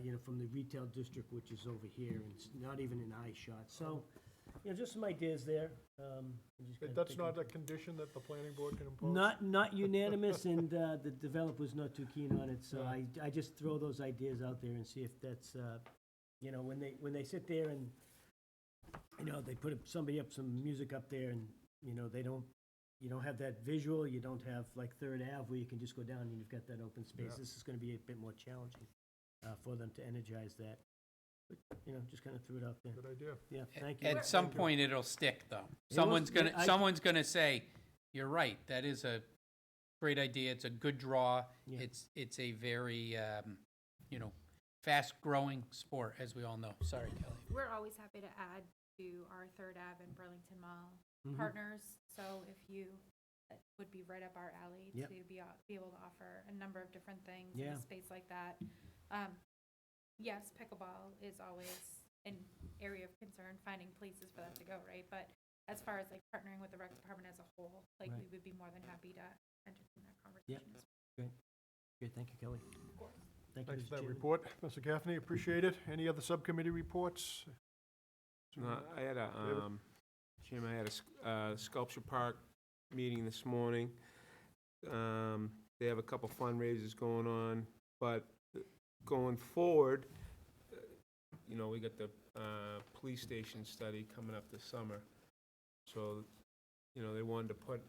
you know, from the retail district, which is over here, and it's not even an eye shot, so, you know, just some ideas there. I'm just kinda That's thinking- not a condition that the planning board can impose? Not unanimous, and the developer's not too keen on it, so I just throw those ideas out there and see if that's, you know, when they sit there and, you know, they put somebody up, some music up there, and, you know, you don't have that visual, you don't have like Third Ave where you can just go down and you've got that open space. Yeah. This is gonna be a bit more challenging for them to energize that. But, you know, just kind of threw it out there. Good idea. Yeah, thank you. At some point, it'll stick, though. It Someone's will- gonna, I- someone's gonna say, you're right, that is a great idea, it's a good draw. Yeah. It's a very, you know, fast-growing sport, as we all know. Sorry, Kelly. We're always happy to add to our Third Ave and Burlington Mall Mhm. partners. So if you, that would be right up our alley Yep. to be able to offer a number of different things in Yeah. a space like that. Yes, pickleball is always an area of concern, finding places for that to go, right? But as far as like partnering with the rec department as a whole, like we Right. would be more than happy to entertain that conversation. as Good, thank you, Kelly. Thank you, Thanks Mr. for that Chairman. report, Mr. Gaffney, appreciate it. Any other subcommittee reports? No, I had a, Jim, I had a Sculpture Park meeting this morning. They have a couple fundraisers going on, but going forward, you know, we got the police station study coming up this summer. So, you know, they wanted to put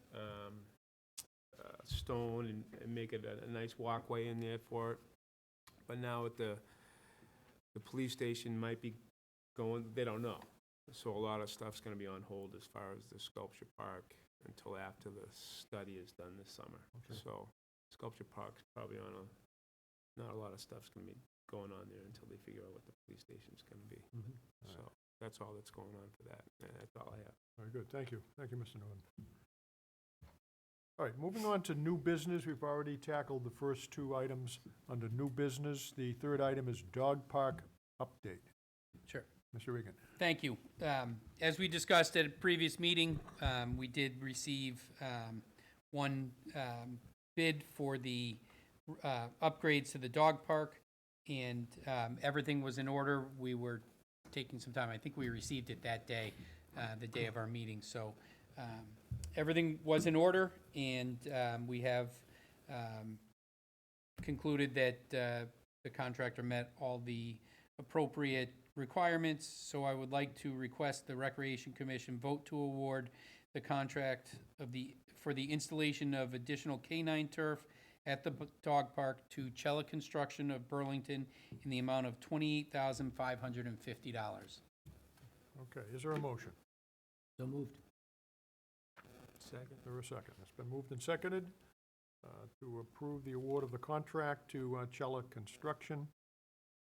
stone and make it a nice walkway in there for it. But now with the police station might be going, they don't know. So a lot of stuff's gonna be on hold as far as the Sculpture Park until after the study is done this summer. Okay. So Sculpture Park's probably not a lot of stuff's gonna be going on there until they figure out what the police station's gonna be. Mhm. So that's all that's going on for that, and that's all I have. Very good, thank you. Thank you, Mr. Norton. All right, moving on to new business. We've already tackled the first 2 items under new business. The third item is dog park update. Sure. Mr. Regan. Thank you. As we discussed at a previous meeting, we did receive one bid for the upgrades to the dog park, and everything was in order. We were taking some time. I think we received it that day, the day of our meeting. So everything was in order, and we have concluded that the contractor met all the appropriate requirements, so I would like to request the Recreation Commission vote to award the contract for the installation of additional canine turf at the dog park to Cella Construction of Burlington in the amount of $28,550. Okay, is there a motion? So moved. Second? Is there a second? It's been moved and seconded to approve the award of the contract to Cella Construction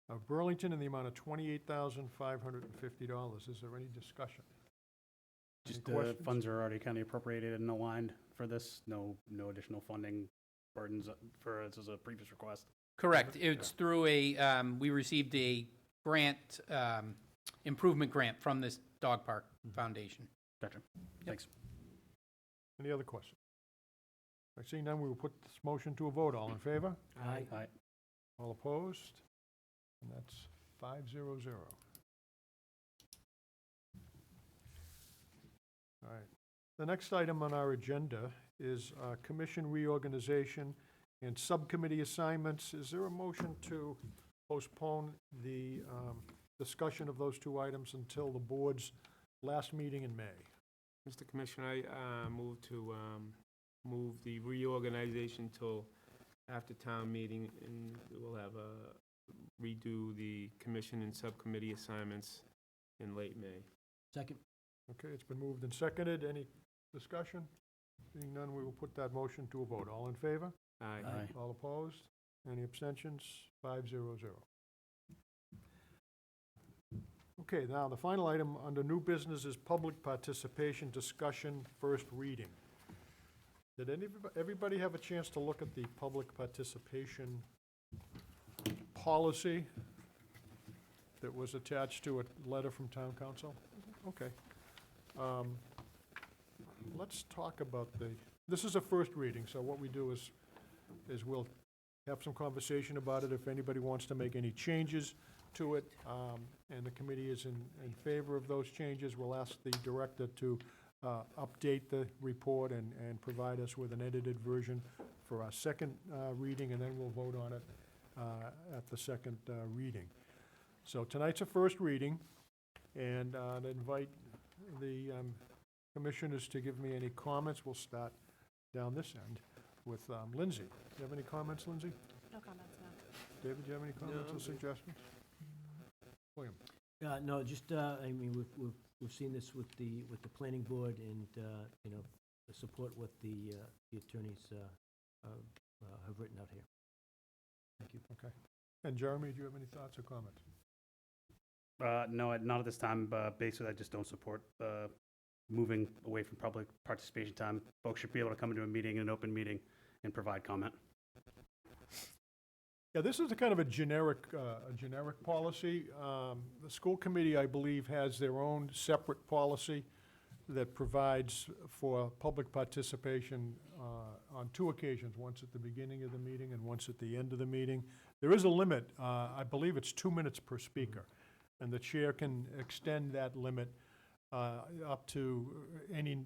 of Burlington in the amount of $28,550. Is there any discussion? Any Just the questions? funds are already kind of appropriated and aligned for this. No additional funding burdens for us as a previous request. Correct. It's through we received a grant, improvement grant from this dog park foundation. Gotcha. Thanks. Any other questions? I see none, we will put this motion to a vote. All in favor? Aye. Aye. All opposed? And that's 500. All right. The next item on our agenda is commission reorganization and subcommittee assignments. Is there a motion to postpone the discussion of those 2 items until the board's last meeting in May. Mr. Commissioner, I move to move the reorganization till after town meeting, and we'll have redo the commission and subcommittee assignments in late May. Second? Okay, it's been moved and seconded. Any discussion? Seeing none, we will put that motion to a vote. All in favor? Aye. All opposed? Any abstentions? 500. Okay, now, the final item under new business is public participation discussion, first reading. Did everybody have a chance to look at the public participation policy that was attached to a letter from town council? Okay. Let's talk about this is a first reading, so what we do is we'll have some conversation about it. If anybody wants to make any changes to it, and the committee is in favor of those changes, we'll ask the director to update the report and provide us with an edited version for our second reading, and then we'll vote on it at the second reading. So tonight's a first reading, and I'd invite the commissioners to give me any comments. We'll start down this end with Lindsay. Do you have any comments, Lindsay? No comments, no. David, do you have any comments No, or I'm good. suggestions? William? No, just, I mean, we've seen this with the planning board and, you know, the support what the attorneys have written out here. Thank you. Okay. And Jeremy, do you have any thoughts or comments? No, not at this time. Basically, I just don't support moving away from public participation time. Folks should be able to come into a meeting, an open meeting, and provide comment. Yeah, this is a kind of a generic policy. The school committee, I believe, has their own separate policy that provides for public participation on two occasions, once at the beginning of the meeting and once at the end of the meeting. There is a limit, I believe it's 2 minutes per speaker, and the chair can extend that limit up to any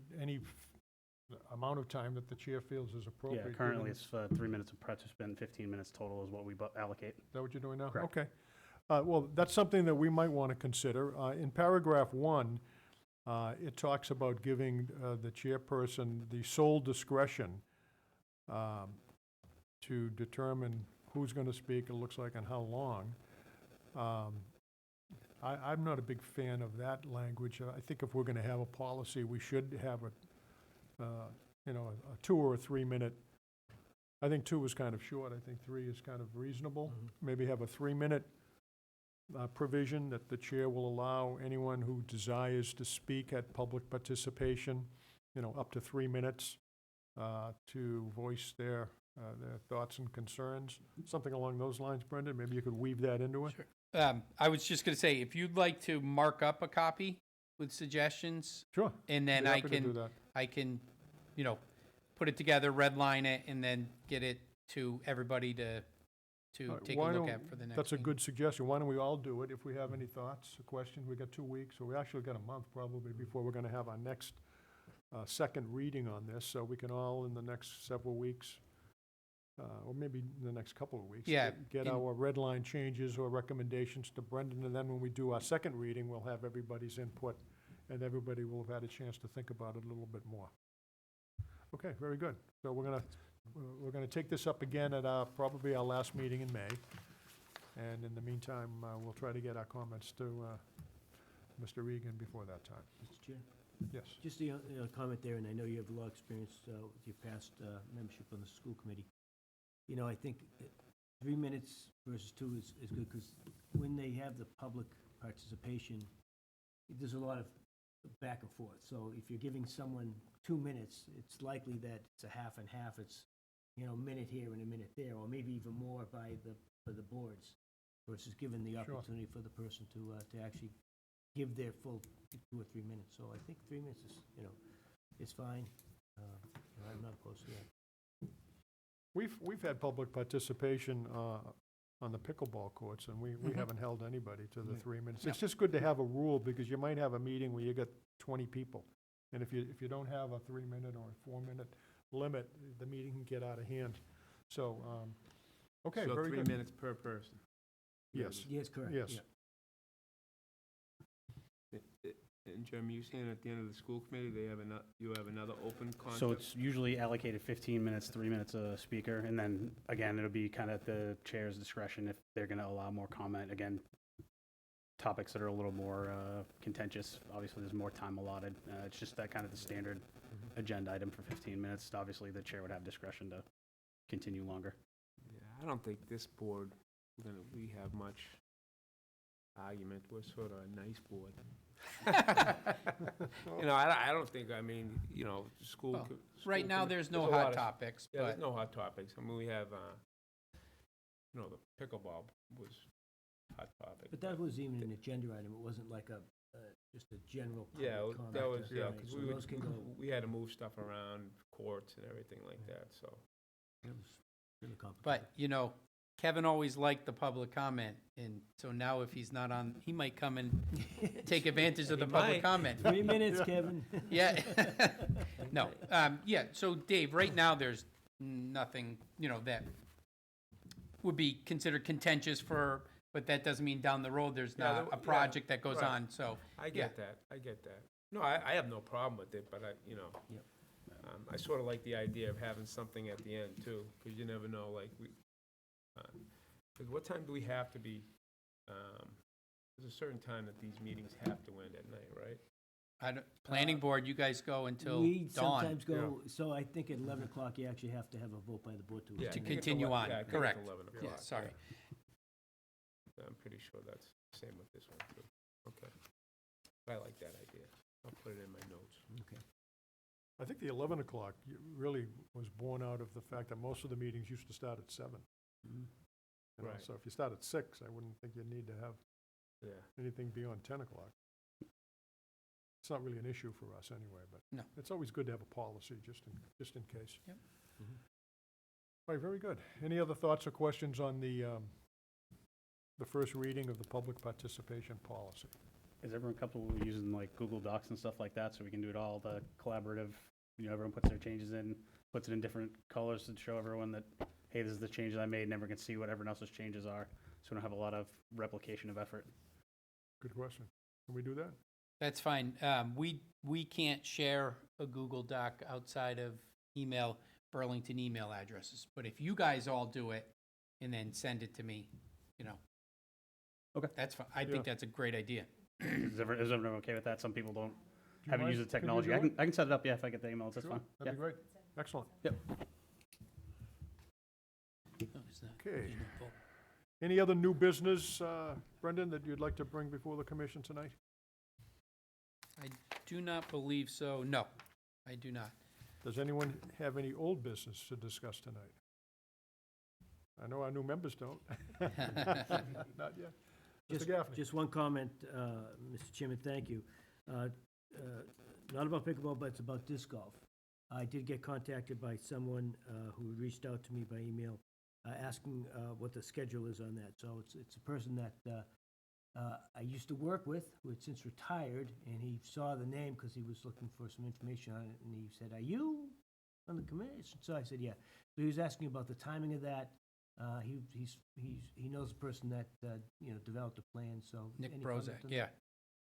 amount of time that the chair feels is appropriate. Yeah, currently given- it's 3 minutes of participant, 15 minutes total is what we allocate. Is that what you're doing now? Correct. Okay. Well, that's something that we might want to consider. In paragraph 1, it talks about giving the chairperson the sole discretion to determine who's going to speak, it looks like, and how long. I'm not a big fan of that language. I think if we're going to have a policy, we should have a 2 or 3 minute. I think 2 is kind of short. I think 3 is kind of reasonable. Maybe have a 3-minute provision that the chair will allow anyone who desires to speak at public participation, up to 3 minutes to voice their thoughts and concerns. Something along those lines, Brendan. Maybe you could weave that into it. Sure. I was just going to say, if you'd like to mark up a copy with suggestions, Sure. and then Be I happy to do can, that. put it together, redline it, and then get it to everybody to take a Why look don't- at for the next That's a meeting. good suggestion. Why don't we all do it? If we have any thoughts or questions, we got 2 weeks, or we actually got a month probably before we're going to have our next second reading on this, so we can all in the next several weeks, or maybe in the next couple of weeks. Yeah, Get in- our red line changes or recommendations to Brendan, and then when we do our second reading, we'll have everybody's input, and everybody will have had a chance to think about it a little bit more. Okay, very good. So we're gonna take this up again at probably our last meeting in May. And in the meantime, we'll try to get our comments to Mr. Regan before that time. Mr. Chair? Yes. Just a comment there, and I know you have a lot of experience with your past membership on the school committee. I think that 3 minutes versus 2 is good, because when they have the public participation, there's a lot of back and forth. So if you're giving someone 2 minutes, it's likely that it's a half and half. It's, a minute here and a minute there, or maybe even more for the boards, versus giving the Sure. opportunity for the person to actually give their full 2 or 3 minutes. So I think 3 minutes is fine. I'm not opposed to that. We've had public participation on the pickleball courts, and we haven't held anybody to the Right. 3 minutes. It's just good to have a rule, because you might have a meeting where you got 20 people. And if you don't have a 3-minute or a 4-minute limit, the meeting can get out of hand. So, okay, So very 3 good. minutes per person. Yes. Yes, correct. Yes. yeah. And Jim, you saying at the end of the school committee, you have another open concept? So it's usually allocated 15 minutes, 3 minutes a speaker, and then, again, it'll be kind of at the chair's discretion if they're going to allow more comment. Again, topics that are a little more contentious, obviously, there's more time allotted. It's just that kind of the standard agenda item for 15 minutes. Obviously, the chair would have discretion to continue longer. Yeah, I don't think this board, we have much argument. We're sort of a nice board. You know, I don't think, I mean, you know, school. Well, school Right now, commi- there's no a lot hot of- topics, Yeah, there's but no hot topics. I mean, we have, you know, the pickleball was hot topic. But that was even an agenda item, it wasn't like just a general Yeah, public comment. that was, yeah, right? because So we those can go, we had to move stuff around, courts and everything like that, so. it was really complicated. But, you know, Kevin always liked the public comment, and so now if he's not on, he might come and take advantage of the He public might. comment. 3 minutes, Kevin. Yeah. No, yeah, so Dave, right now, there's nothing, you know, that would be considered contentious but that doesn't mean down the road, there's Yeah, not the- a project that goes right. on, so. I get that, I get that. No, I have no problem with it, but you know. Yep. I sort of like the idea of having something at the end too, because you never know, like, because what time do we have to be, there's a certain time that these meetings have to end at night, right? Planning board, you guys go until We dawn. sometimes go, so I think at 11 o'clock, you actually have to have a vote by the board to. Yeah, I To think it's continue on, yeah, I think it's correct. 11 Yeah, o'clock, sorry. I'm pretty sure that's the same with this one too. Okay. I like that idea. I'll put it in my notes. Okay. I think the 11 o'clock really was born out of the fact that most of the meetings used to start at 7. Mhm. You know, Right. So if you start at 6, I wouldn't think you'd need to have Yeah. anything beyond 10 o'clock. It's not really an issue for us anyway, but No. it's always good to have a policy, just in case. Yep. All right, very good. Any other thoughts or questions on the first reading of the public participation policy? Is everyone comfortable with using like Google Docs and stuff like that, so we can do it all, the collaborative, you know, everyone puts their changes in, puts it in different colors to show everyone that, hey, this is the changes I made, and everyone can see what everyone else's changes are, so we don't have a lot of replication of effort. Good question. Can we do that? That's fine. We can't share a Google Doc outside of Burlington email addresses. But if you guys all do it and then send it to me, you know. Okay. That's fine. I think that's a great idea. Is everyone okay with that? Some people don't, Do you haven't mind? used the Can you technology. do it? I can set it up, yeah, if I get the emails, that's Sure, fine. That'd be Yeah. great. Excellent. No, it's not. Okay. There's no vote. Any other new business, Brendan, that you'd like to bring before the commission tonight? I do not believe so. No, I do not. Does anyone have any old business to discuss tonight? I know our new members don't. Not yet. Mr. Just- Gaffney? Just one comment, Mr. Chairman, thank you. Not about pickleball, but it's about disc golf. I did get contacted by someone who reached out to me by email asking what the schedule is on that. So it's a person that I used to work with, who had since retired, and he saw the name because he was looking for some information on it, and he said, "Are you on the commission?" So I said, "Yeah." So he was asking about the timing of that. He knows the person that developed the plan. So Nick any comment Brozak, on yeah.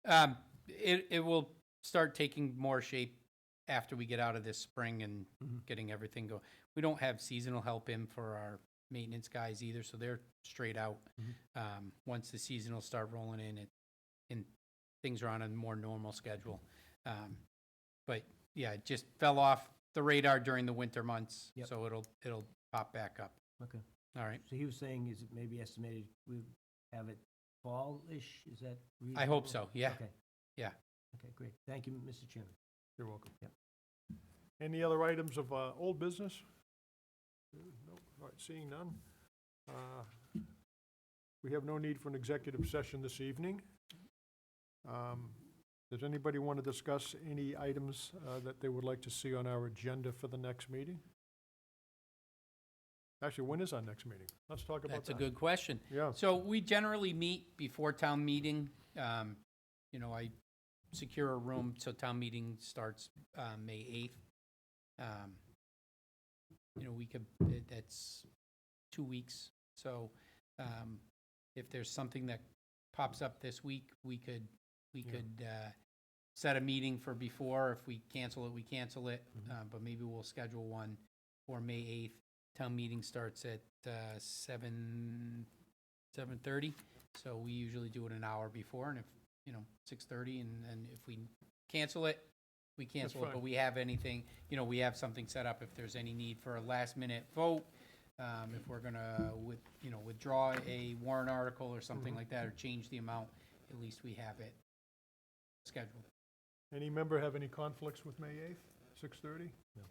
that? It will start taking more shape after we get out of this spring and Mhm. getting everything going. We don't have seasonal help in for our maintenance guys either, so they're straight out. Once the seasonal start rolling in, and things are on a more normal schedule. But yeah, it just fell off the radar during the winter months, Yep. so it'll pop back up. Okay. All right. So he was saying, is it maybe estimated we have it fall-ish? Is that reasonable? I hope so, yeah. Okay. Yeah. Okay, great. Thank you, Mr. Chairman. You're welcome. Yep. Any other items of old business? No. All right, seeing none. We have no need for an executive session this evening. Does anybody want to discuss any items that they would like to see on our agenda for the next meeting? Actually, when is our next meeting? Let's talk about that. That's a good question. Yeah. So we generally meet before town meeting. I secure a room, so town meeting starts May 8th. That's 2 weeks. So if there's something that pops up this week, we could set a meeting for before. If we cancel it, we cancel it. But maybe we'll schedule one for May 8th. Town meeting starts at 7:30. So we usually do it an hour before, and if, 6:30, and if we cancel it, we cancel it. fine. But we have anything, we have something set up if there's any need for a last-minute vote. If we're gonna withdraw a warrant article or something like that, or change the amount, at least we have it scheduled. Any member have any conflicts with May 8th, 6:30? No.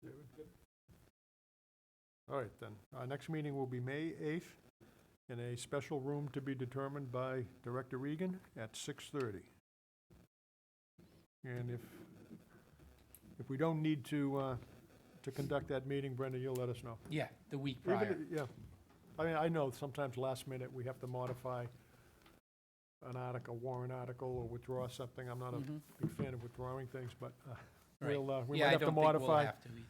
David, good? All right, then. Our next meeting will be May 8th in a special room to be determined by Director Regan at 6:30. And if we don't need to conduct that meeting, Brenda, you'll let us know. Yeah, the week Even prior. if- Yeah. I mean, I know sometimes last minute, we have to modify an article, warrant article, or withdraw something. I'm not a Mhm. big fan of withdrawing things, but Right. we Yeah, might I have to don't think we'll modify. have to either.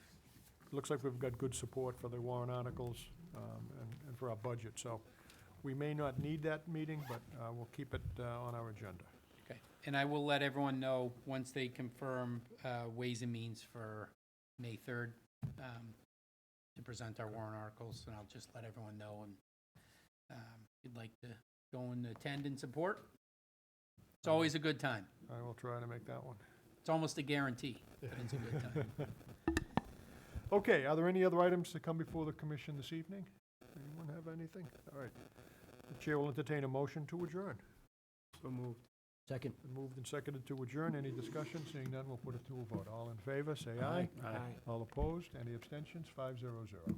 Looks like we've got good support for the warrant articles and for our budget, so we may not need that meeting, but we'll keep it on our agenda. Okay, and I will let everyone know, once they confirm Ways and Means for May 3rd, to present our warrant articles, and I'll just let everyone know, and if you'd like to go and attend and support, it's always a good time. I will try to make that one. It's almost a guarantee, but it's a good time. Okay, are there any other items to come before the commission this evening? Anyone have anything? All right. The chair will entertain a motion to adjourn. So moved. Second. Been moved and seconded to adjourn. Any discussion? Seeing none, we'll put it to a vote. All in favor, say aye. Aye. All opposed? Any abstentions? 500.